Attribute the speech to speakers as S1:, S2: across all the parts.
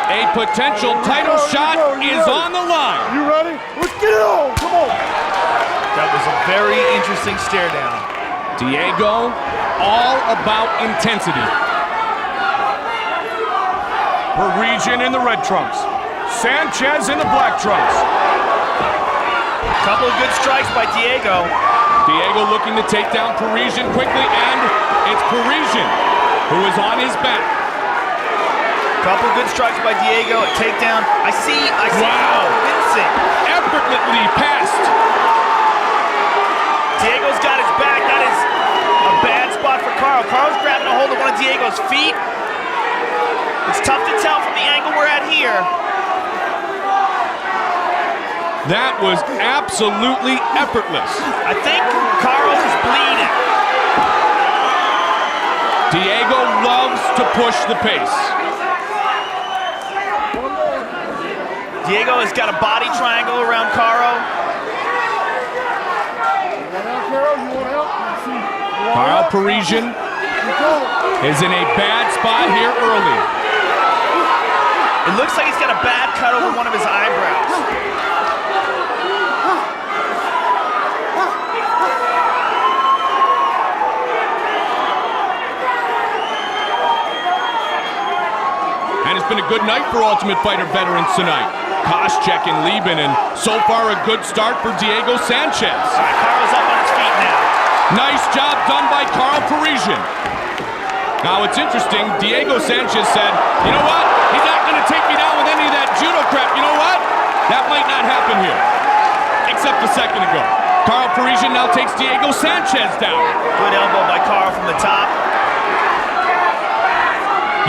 S1: A potential title shot is on the line.
S2: You ready? Let's get it on. Come on.
S3: That was a very interesting stare down.
S1: Diego, all about intensity.
S2: Parisyan in the red trunks. Sanchez in the black trunks.
S3: Couple of good strikes by Diego.
S1: Diego looking to take down Parisyan quickly, and it's Parisyan who is on his back.
S3: Couple good strikes by Diego. A takedown. I see.
S1: Wow.
S3: Convincing.
S1: Effortlessly passed.
S3: Diego's got his back. That is a bad spot for Carl. Carl's grabbing a hold of one of Diego's feet. It's tough to tell from the angle we're at here.
S1: That was absolutely effortless.
S3: I think Carl is bleeding.
S1: Diego loves to push the pace.
S3: Diego has got a body triangle around Caro.
S1: Carl Parisyan is in a bad spot here early.
S3: It looks like he's got a bad cut over one of his eyebrows.
S1: And it's been a good night for Ultimate Fighter veterans tonight. Koscheck and Lieben, and so far a good start for Diego Sanchez.
S3: All right, Carl's up on his feet now.
S1: Nice job done by Carl Parisyan. Now it's interesting, Diego Sanchez said, you know what? He's not going to take me down with any of that judo crap. You know what? That might not happen here. Except a second ago. Carl Parisyan now takes Diego Sanchez down.
S3: Good elbow by Carl from the top.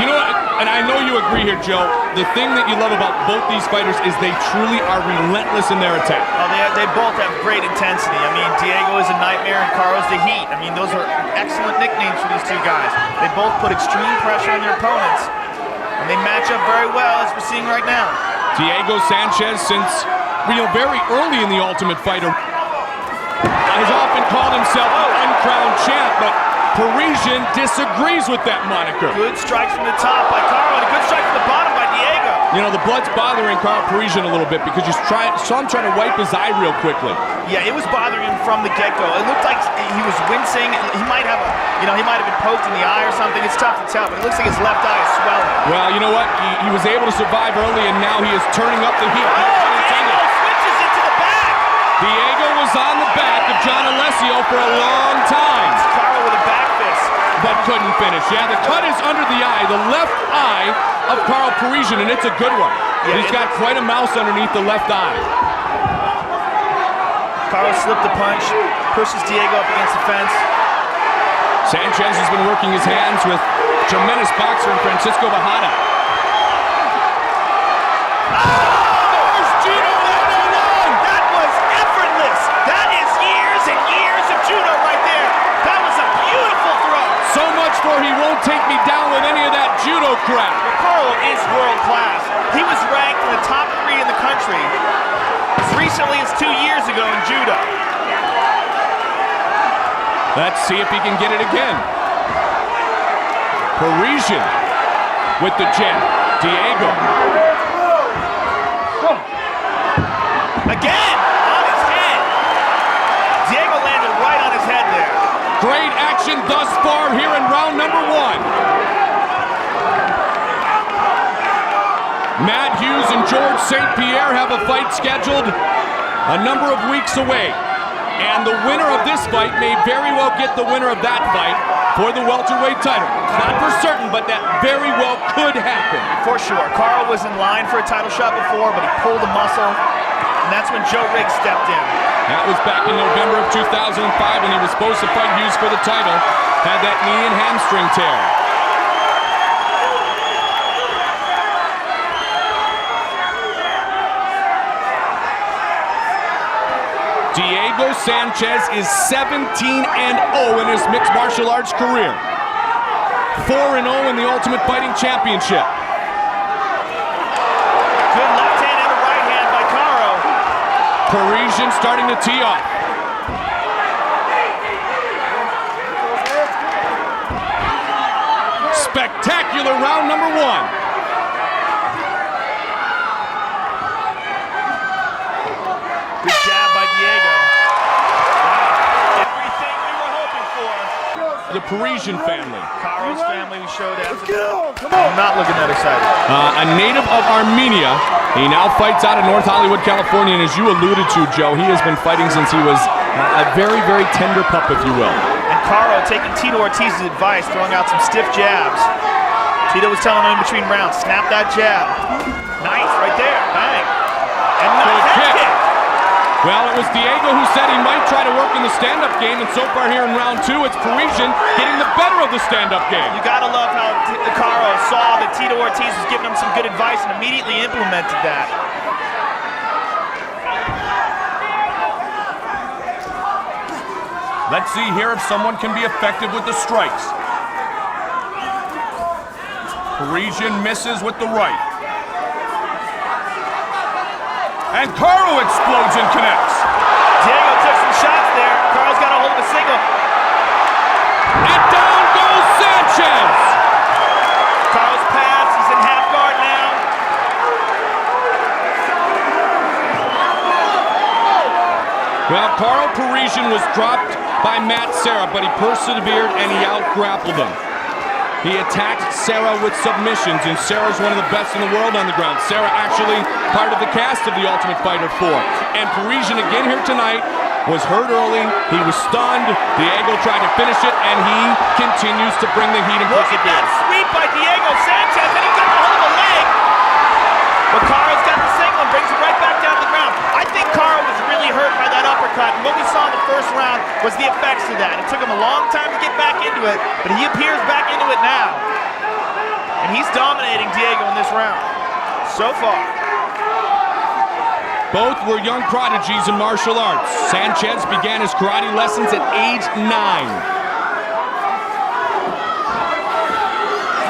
S1: You know what? And I know you agree here, Joe. The thing that you love about both these fighters is they truly are relentless in their attack.
S3: Oh, they both have great intensity. I mean, Diego is a nightmare and Carl's the heat. I mean, those are excellent nicknames for these two guys. They both put extreme pressure on their opponents, and they match up very well, as we're seeing right now.
S1: Diego Sanchez, since very early in the Ultimate Fighter, has often called himself the uncrowned champ, but Parisyan disagrees with that moniker.
S3: Good strikes from the top by Carl, and a good strike from the bottom by Diego.
S1: You know, the blood's bothering Carl Parisyan a little bit because you saw him trying to wipe his eye real quickly.
S3: Yeah, it was bothering him from the get-go. It looked like he was wincing. He might have he might have been poked in the eye or something. It's tough to tell, but it looks like his left eye is swelling.
S1: Well, you know what? He was able to survive early, and now he is turning up the heat.
S3: Diego switches it to the back.
S1: Diego was on the back of John Alessio for a long time.
S3: Carl with a back fist.
S1: But couldn't finish. Yeah, the cut is under the eye, the left eye of Carl Parisyan, and it's a good one.
S3: Yeah,
S1: he's got quite a mouse underneath the left eye.
S3: Carl slipped a punch, pushes Diego up against the fence.
S1: Sanchez has been working his hands with tremendous boxer in Francisco Bajada. There's judo 101!
S3: That was effortless! That is years and years of judo right there. That was a beautiful throw.
S1: So much for he won't take me down with any of that judo crap.
S3: Carl is world class. He was ranked in the top 3 in the country as recently as 2 years ago in judo.
S1: Let's see if he can get it again. Parisyan with the jab. Diego.
S3: Again, on his head. Diego landed right on his head there.
S1: Great action thus far here in round number 1. Matt Hughes and George St. Pierre have a fight scheduled a number of weeks away. And the winner of this fight may very well get the winner of that fight for the welterweight title. Not for certain, but that very well could happen.
S3: For sure. Carl was in line for a title shot before, but he pulled a muscle, and that's when Joe Riggs stepped in.
S1: That was back in November of 2005 when he was supposed to fight Hughes for the title. Had that knee and hamstring tear. Diego Sanchez is 17-0 in his mixed martial arts career. 4-0 in the Ultimate Fighting Championship.
S3: Good left hand and a right hand by Caro.
S1: Parisyan starting to tee off. Spectacular round number 1. Parisian family.
S3: Caro's family we showed as I'm not looking that excited.
S1: A native of Armenia. He now fights out of North Hollywood, California, and as you alluded to, Joe, he has been fighting since he was a very, very tender pup, if you will.
S3: And Caro taking Tito Ortiz's advice, throwing out some stiff jabs. Tito was telling him in between rounds, snap that jab. Nice, right there, bang. And nice head kick.
S1: Well, it was Diego who said he might try to work in the stand-up game, and so far here in round 2, it's Parisyan getting the better of the stand-up game.
S3: You gotta love how Caro saw that Tito Ortiz was giving him some good advice and immediately implemented that.
S2: Let's see here if someone can be effective with the strikes. Parisyan misses with the right. And Caro explodes and connects.
S3: Diego took some shots there. Caro's got a hold of a single.
S1: And down goes Sanchez!
S3: Caro's pads, he's in half guard now.
S1: Well, Carl Parisyan was dropped by Matt Serra, but he persevered and he out-grappled him. He attacked Serra with submissions, and Serra's one of the best in the world on the ground. Serra actually part of the cast of The Ultimate Fighter 4. And Parisyan again here tonight was hurt early. He was stunned. Diego tried to finish it, and he continues to bring the heat and
S3: Look at that sweep by Diego Sanchez, and he got a hold of a leg. But Caro's got the single and brings it right back down to the ground. I think Caro was really hurt by that uppercut, and what we saw in the first round was the effects of that. It took him a long time to get back into it, but he appears back into it now. And he's dominating Diego in this round, so far.
S1: Both were young prodigies in martial arts. Sanchez began his karate lessons at age 9.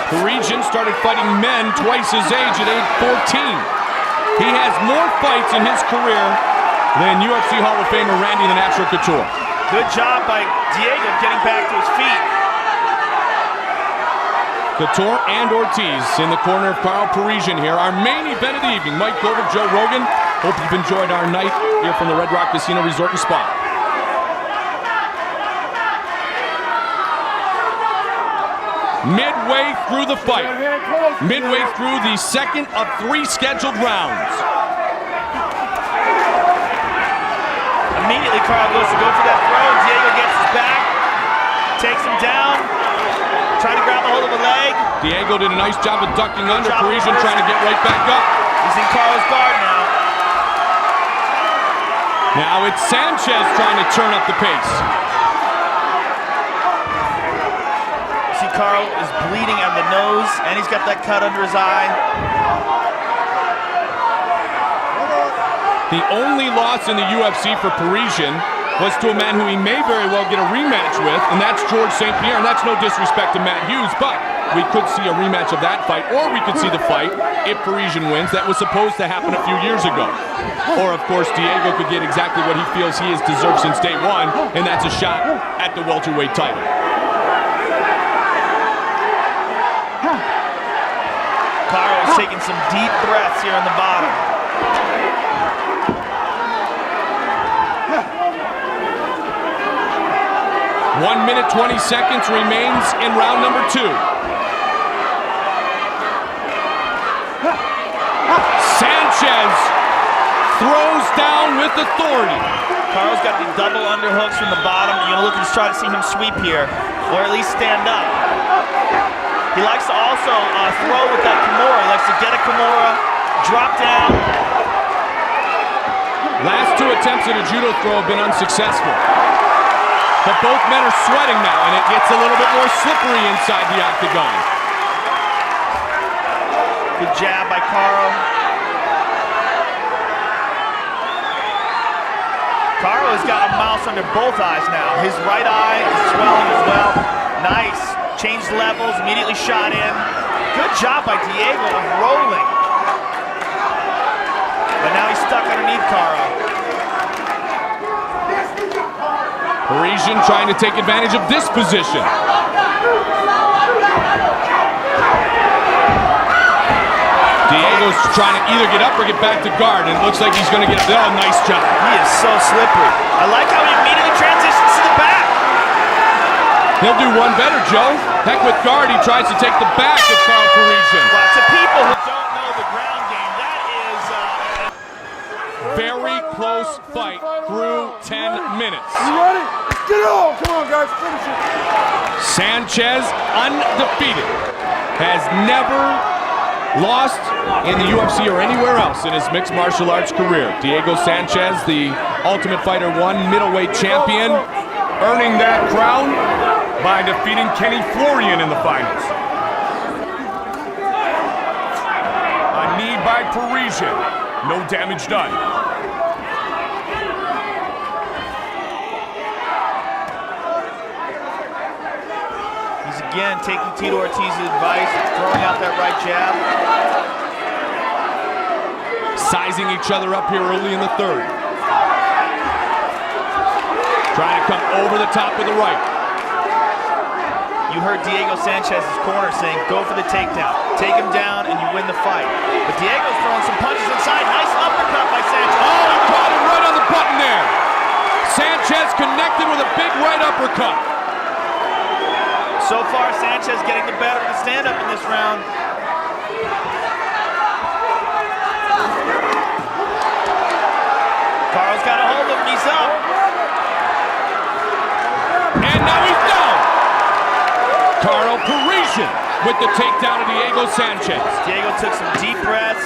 S1: Parisyan started fighting men twice his age at age 14. He has more fights in his career than UFC Hall of Famer Randy the Natural Couture.
S3: Good job by Diego getting back to his feet.
S1: Couture and Ortiz in the corner of Carl Parisyan here. Our main event of the evening. Mike Glover, Joe Rogan. Hope you've enjoyed our night here from the Red Rock Casino Resort and Spa. Midway through the fight. Midway through the second of 3 scheduled rounds.
S3: Immediately, Carl goes to go for that throw. Diego gets his back, takes him down, trying to grab a hold of a leg.
S1: Diego did a nice job of ducking under. Parisyan trying to get right back up.
S3: He's in Carl's guard now.
S1: Now it's Sanchez trying to turn up the pace.
S3: See, Carl is bleeding on the nose, and he's got that cut under his eye.
S1: The only loss in the UFC for Parisyan was to a man who he may very well get a rematch with, and that's George St. Pierre. And that's no disrespect to Matt Hughes, but we could see a rematch of that fight, or we could see the fight, if Parisyan wins, that was supposed to happen a few years ago. Or, of course, Diego could get exactly what he feels he has deserved since day one, and that's a shot at the welterweight title.
S3: Carl is taking some deep breaths here on the bottom.
S1: One minute, 20 seconds remains in round number 2. Sanchez throws down with authority.
S3: Carl's got the double underhooks from the bottom. You're gonna look and try to see him sweep here, or at least stand up. He likes to also throw with that Kimura. He likes to get a Kimura, drop down.
S1: Last 2 attempts at a judo throw have been unsuccessful. But both men are sweating now, and it gets a little bit more slippery inside the octagon.
S3: Good jab by Carl. Carl has got a mouse under both eyes now. His right eye is swelling as well. Nice. Changed levels, immediately shot in. Good job by Diego of rolling. But now he's stuck underneath Carl.
S1: Parisyan trying to take advantage of this position. Diego's trying to either get up or get back to guard, and it looks like he's going to get... Oh, nice job.
S3: He is so slippery. I like how he immediately transitions to the back.
S1: He'll do one better, Joe. Heck with guard, he tries to take the back of Carl Parisyan.
S3: Well, to people who don't know the ground game, that is
S1: very close fight through 10 minutes.
S4: You ready? Get it on! Come on, guys, finish it.
S1: Sanchez, undefeated, has never lost in the UFC or anywhere else in his mixed martial arts career. Diego Sanchez, the Ultimate Fighter 1 middleweight champion,
S2: Earning that crown by defeating Kenny Florian in the finals. A knee by Parisyan. No damage done.
S3: he's again taking Tito Ortiz's advice, throwing out that right jab.
S1: sizing each other up here early in the third. Trying to come over the top with the right.
S3: You heard Diego Sanchez's corner saying, go for the takedown. Take him down and you win the fight. But Diego's throwing some punches inside. Nice uppercut by Sanchez.
S1: Oh, he caught him right on the button there. Sanchez connected with a big right uppercut.
S3: So far, Sanchez getting the better of the stand-up in this round. Carl's got a hold of him. He's up.
S1: And now he's down. Carl Parisyan with the takedown of Diego Sanchez.
S3: Diego took some deep breaths.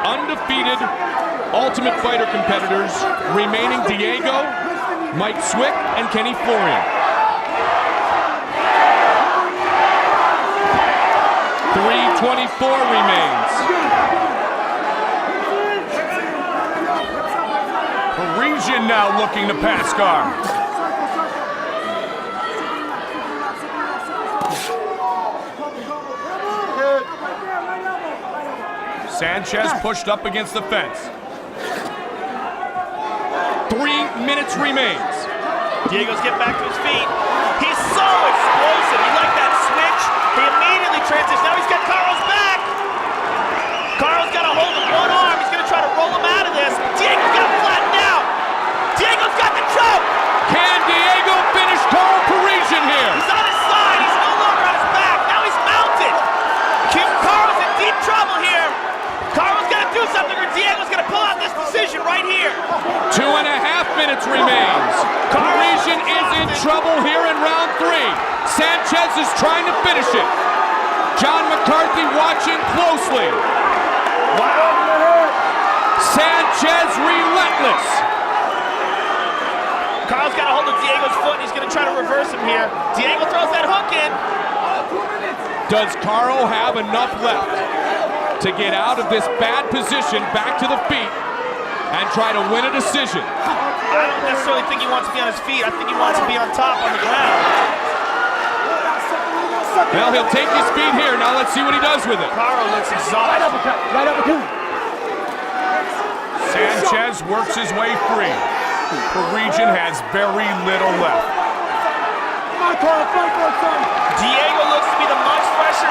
S1: Undefeated Ultimate Fighter competitors remaining: Diego, Mike Swick, and Kenny Florian. 324 remains.
S2: Parisyan now looking to pass guard. Sanchez pushed up against the fence.
S1: 3 minutes remains.
S3: Diego's getting back to his feet. He's so explosive. You like that switch? He immediately transitions. Now he's got Carl's back. Carl's got a hold of one arm. He's going to try to roll him out of this. Diego's got flattened out. Diego's got the choke.
S1: Can Diego finish Carl Parisyan here?
S3: He's on his side. He's no longer on his back. Now he's mounted. Carl's in deep trouble here. Carl's got to do something or Diego's going to pull out this decision right here.
S1: 2.5 minutes remains. Parisyan is in trouble here in round 3. Sanchez is trying to finish it. John McCarthy watching closely.
S3: Wow.
S1: Sanchez relentless.
S3: Carl's got a hold of Diego's foot and he's going to try to reverse him here. Diego throws that hook in.
S1: Does Carl have enough left to get out of this bad position back to the feet and try to win a decision?
S3: I don't necessarily think he wants to be on his feet. I think he wants to be on top on the ground.
S1: Well, he'll take his feet here. Now let's see what he does with it.
S3: Carl looks exhausted.
S4: Right uppercut.
S2: Sanchez works his way free. Parisyan has very little left.
S4: Come on, Carl, fight for it, son.
S3: Diego looks to be the much fresher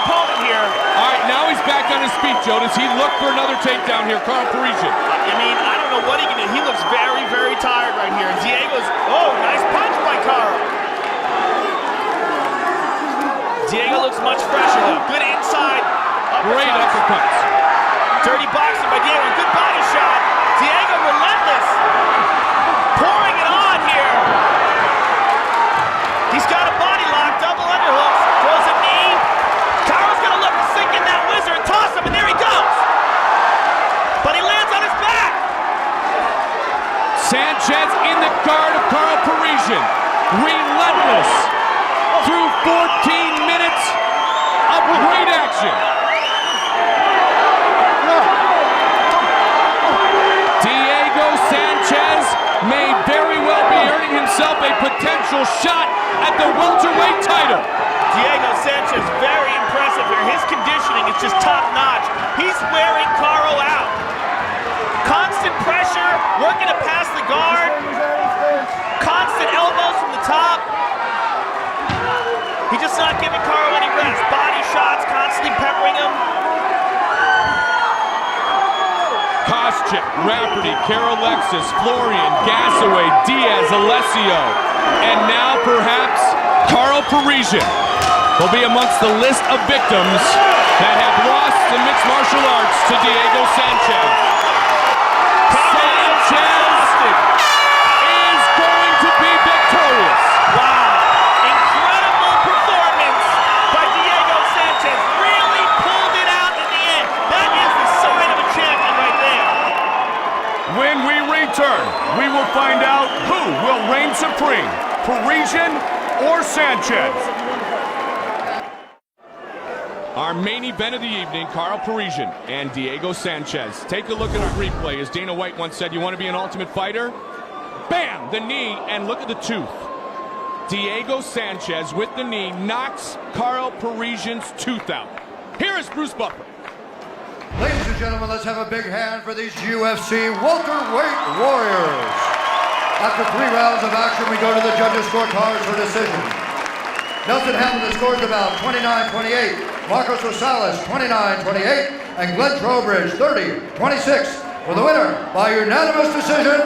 S3: opponent here.
S1: All right, now he's back on his feet, Joe. Does he look for another takedown here, Carl Parisyan?
S3: I mean, I don't know what he can do. He looks very, very tired right here. Diego's, oh, nice punch by Carl. Diego looks much fresher though. Good inside uppercuts.
S1: Great uppercuts.
S3: Dirty boxing by Diego. Good body shot. Diego relentless. Pouring it on here. He's got a body lock. Double underhooks. Throws a knee. Carl's going to look to sink in that whizzer and toss him, and there he goes. But he lands on his back.
S1: Sanchez in the guard of Carl Parisyan. Relentless through 14 minutes of great action. Diego Sanchez may very well be earning himself a potential shot at the welterweight title.
S3: Diego Sanchez, very impressive here. His conditioning is just top-notch. He's wearing Carl out. Constant pressure, working to pass the guard. Constant elbows from the top. He's just not giving Carl any rest. Body shots, constantly peppering him.
S1: Koscheck, Rafferty, Karol Alexis, Florian, Gasaway, Diaz, Alessio, and now perhaps Carl Parisyan will be amongst the list of victims that have lost in mixed martial arts to Diego Sanchez. Sanchez is going to be victorious.
S3: Wow. Incredible performance by Diego Sanchez. Really pulled it out in the end. That is the sign of a champion right there.
S2: When we return, we will find out who will reign supreme, Parisyan or Sanchez.
S1: Our main event of the evening, Carl Parisyan and Diego Sanchez. Take a look at the replay. As Dana White once said, you want to be an ultimate fighter? Bam! The knee, and look at the tooth. Diego Sanchez with the knee knocks Carl Parisyan's tooth out. Here is Bruce Buffer.
S5: Ladies and gentlemen, let's have a big hand for these UFC welterweight warriors. After 3 rounds of action, we go to the judges' scorecards for decision. Nelson Hamilton scores the bout 29-28. Marcos Rosales 29-28. And Glenn Trowbridge 30-26. For the winner by unanimous decision,